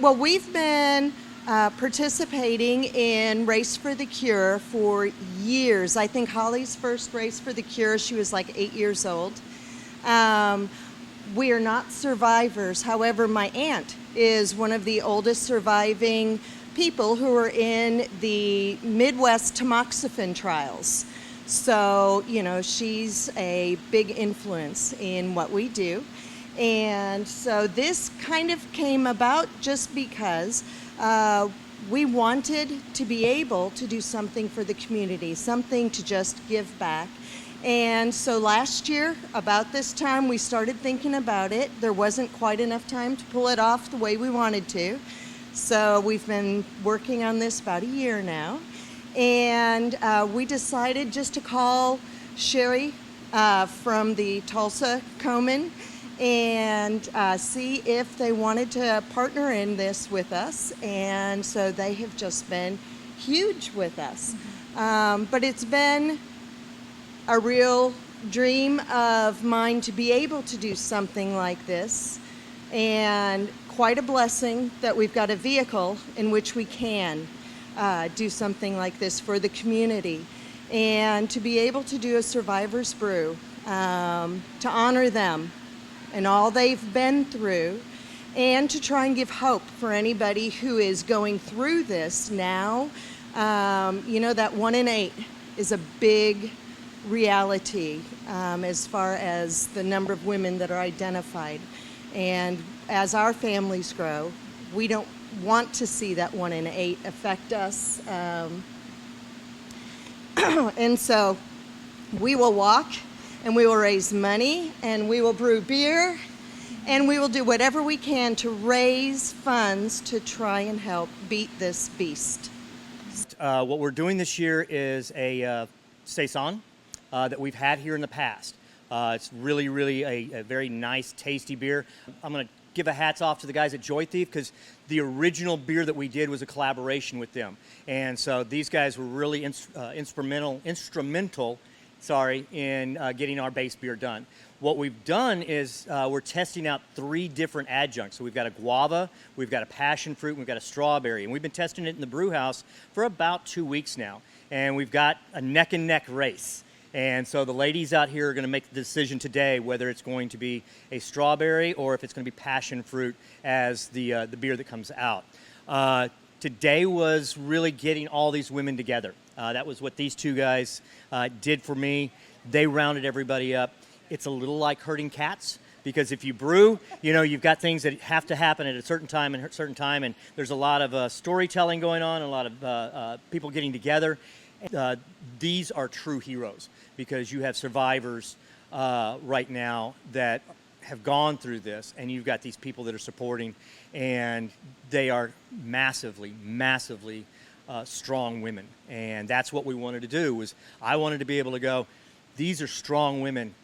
Well, we've been participating in Race for the Cure for years. I think Holly's first Race for the Cure, she was like 8 years old. We are not survivors. However, my aunt is one of the oldest surviving people who are in the Midwest tamoxifen trials. So, she's a big influence in what we do. And so this kind of came about just because we wanted to be able to do something for the community, something to just give back. And so last year, about this time, we started thinking about it. There wasn't quite enough time to pull it off the way we wanted to. So we've been working on this about a year now. And we decided just to call Sherry from the Tulsa Komen and see if they wanted to partner in this with us. And so they have just been huge with us. But it's been a real dream of mine to be able to do something like this, and quite a blessing that we've got a vehicle in which we can do something like this for the community, and to be able to do a survivor's brew, to honor them and all they've been through, and to try and give hope for anybody who is going through this now. That 1 in 8 is a big reality as far as the number of women that are identified. And as our families grow, we don't want to see that 1 in 8 affect us. And so we will walk, and we will raise money, and we will brew beer, and we will do whatever we can to raise funds to try and help beat this beast. What we're doing this year is a saison that we've had here in the past. It's really, really a very nice, tasty beer. I'm going to give a hats off to the guys at Joy Thief, because the original beer that we did was a collaboration with them. And so these guys were really instrumental in getting our base beer done. What we've done is we're testing out 3 different adjuncts. So we've got a guava, we've got a passion fruit, and we've got a strawberry. And we've been testing it in the brew house for about 2 weeks now. And we've got a neck and neck race. And so the ladies out here are going to make the decision today whether it's going to be a strawberry or if it's going to be passion fruit as the beer that comes out. Today was really getting all these women together. That was what these 2 guys did for me. They rounded everybody up. It's a little like herding cats, because if you brew, you've got things that have to happen at a certain time and a certain time, and there's a lot of storytelling going on, a lot of people getting together. These are true heroes, because you have survivors right now that have gone through this, and you've got these people that are supporting, and they are massively, massively strong women. And that's what we wanted to do. Was I wanted to be able to go, these are strong women.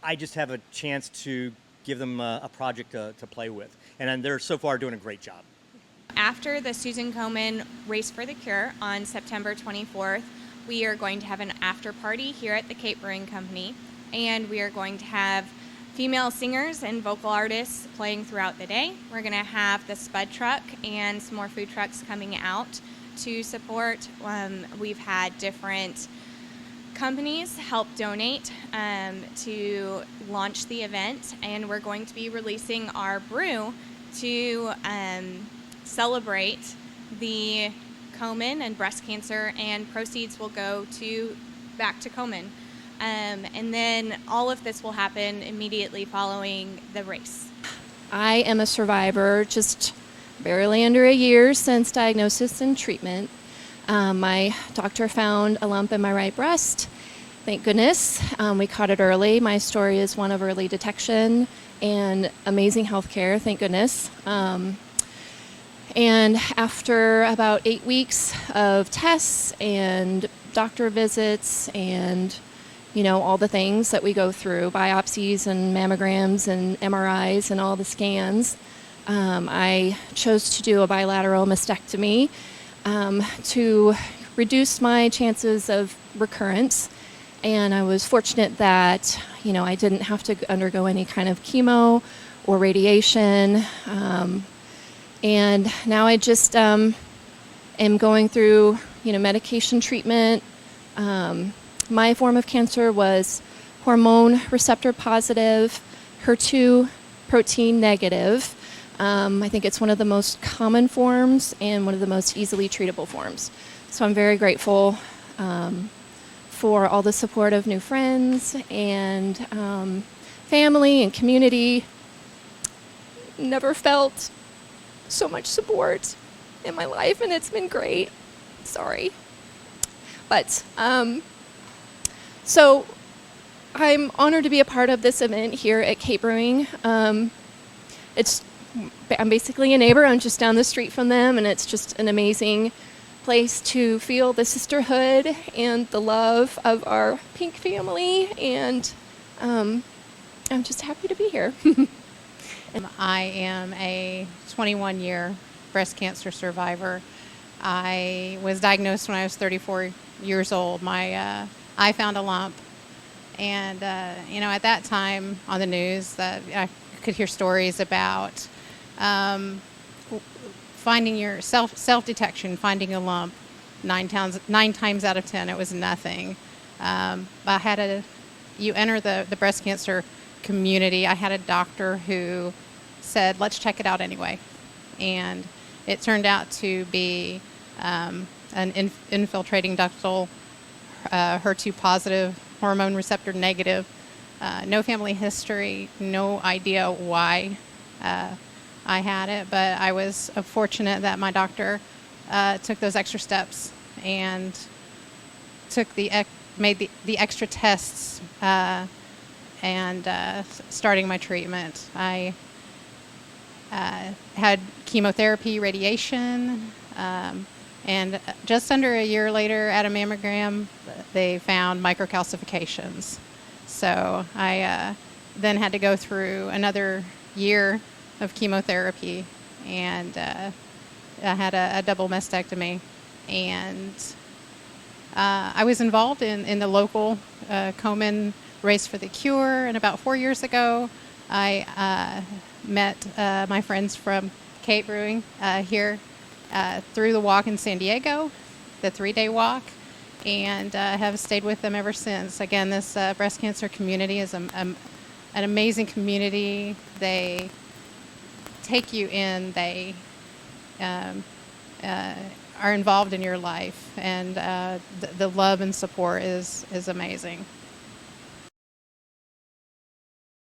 I just have a chance to give them a project to play with. And they're so far doing a great job. After the Susan Komen Race for the Cure on September 24th, we are going to have an after party here at the Cape Brewing Company, and we are going to have female singers and vocal artists playing throughout the day. We're going to have the Spud truck and some more food trucks coming out to support. We've had different companies help donate to launch the event, and we're going to be releasing our brew to celebrate the Komen and breast cancer, and proceeds will go back to Komen. And then all of this will happen immediately following the race. I am a survivor, just barely under a year since diagnosis and treatment. My doctor found a lump in my right breast. Thank goodness. We caught it early. My story is one of early detection and amazing health care, thank goodness. And after about 8 weeks of tests and doctor visits and, all the things that we go through, biopsies and mammograms and MRIs and all the scans, I chose to do a bilateral mastectomy to reduce my chances of recurrence. And I was fortunate that, I didn't have to undergo any kind of chemo or radiation. And now I just am going through, medication treatment. My form of cancer was hormone receptor positive, HER2 protein negative. I think it's one of the most common forms and one of the most easily treatable forms. So I'm very grateful for all the support of new friends and family and community. Never felt so much support in my life, and it's been great. Sorry. But, so I'm honored to be a part of this event here at Cape Brewing. I'm basically a neighbor. I'm just down the street from them, and it's just an amazing place to feel the sisterhood and the love of our pink family, and I'm just happy to be here. I am a 21-year breast cancer survivor. I was diagnosed when I was 34 years old. I found a lump, and at that time on the news, I could hear stories about finding your self-detection, finding a lump. 9 times out of 10, it was nothing. You enter the breast cancer community. I had a doctor who said, let's check it out anyway. And it turned out to be an infiltrating ductal, HER2 positive, hormone receptor negative, no family history, no idea why I had it, but I was fortunate that my doctor took those extra steps and made the extra tests and starting my treatment. I had chemotherapy, radiation, and just under a year later at a mammogram, they found microcalcifications. So I then had to go through another year of chemotherapy, and I had a double mastectomy. And I was involved in the local Komen Race for the Cure, and about 4 years ago, I met my friends from Cape Brewing here through the walk in San Diego, the 3-day walk, and have stayed with them ever since. Again, this breast cancer community is an amazing community. They take you in, they are involved in your life, and the love and support is amazing.